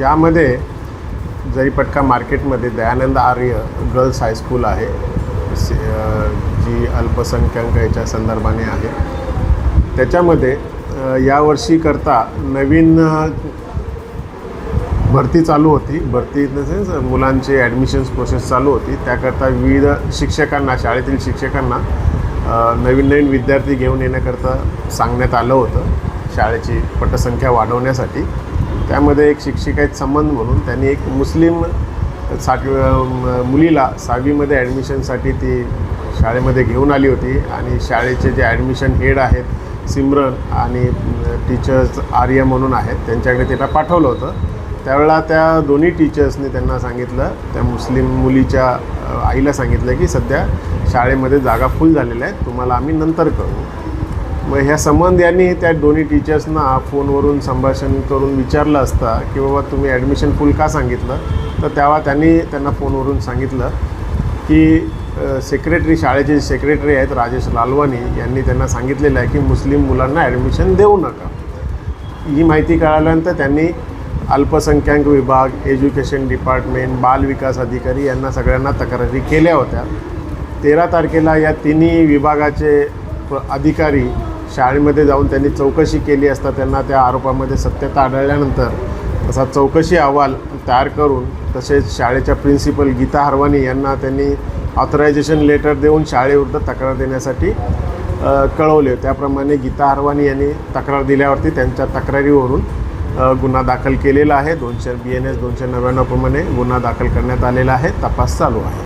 यामध्ये जरीपटका मार्केटमध्ये दयानंद आर्य girls high school आहे, जी अल्पसंख्याक याच्या संदर्भाने आहे. त्याच्यामध्ये यावर्षीकरता नवीन भरती चालू होती. भरती इन द सेन्स मुलांची ॲडमिशन्स प्रोसेस चालू होती. त्याकरता विविध शिक्षकांना, शाळेतील शिक्षकांना नवीन विद्यार्थी घेऊन येण्याकरता सांगण्यात आलं होतं, शाळेची पटसंख्या वाढवण्यासाठी. त्यामध्ये एक शिक्षिका संबंध म्हणून त्यांनी एक मुस्लिम मुलीला 6वीमध्ये ॲडमिशनसाठी ती शाळेमध्ये घेऊन आली होती. आणि शाळेचे जे ॲडमिशन हेड आहेत सिमरन आणि टीचर्स आर्य म्हणून आहेत, त्यांच्याकडे तिला पाठवलं होतं. त्यावेळेला त्या दोन्ही टीचर्सनी त्यांना सांगितलं, त्या मुस्लिम मुलीच्या आईला सांगितलं की सध्या शाळेमध्ये जागा फुल झालेल्या आहेत, तुम्हाला आम्ही नंतर करू. मग ह्या संबंध यांनी त्या दोन्ही टीचर्सना फोनवरून संभाषण करून विचारलं असता की बाबा तुम्ही ॲडमिशन फुल का सांगितलं. तर तेव्हा त्यांना फोनवरून सांगितलं की सेक्रेटरी, शाळेचे सेक्रेटरी आहेत राजेश लालवानी, यांनी त्यांना सांगितलेलं आहे की मुस्लिम मुलांना ॲडमिशन देऊ नका. ही माहिती कळाल्यानंतर त्यांनी अल्पसंख्याक विभाग, एज्युकेशन डिपार्टमेंट, बाल विकास अधिकारी यांना सगळ्यांना तक्रारी केल्या होत्या. 13 तारखेला या तिन्ही विभागाचे अधिकारी शाळेमध्ये जाऊन त्यांनी चौकशी केली असता त्यांना त्या आरोपामध्ये सत्यता आढळल्यानंतर तसा चौकशी अहवाल तयार करून तसेच शाळेच्या प्रिन्सिपल गीता हरवानी यांना त्यांनी ऑथरायझेशन लेटर देऊन शाळेविरुद्ध तक्रार देण्यासाठी कळवले. त्याप्रमाणे गीता हरवानी यांनी तक्रार दिल्यावरती त्यांच्या तक्रारीवरून गुन्हा दाखल केलेला आहे. BNS 299 प्रमाणे गुन्हा दाखल करण्यात आलेला आहे. तपास चालू आहे.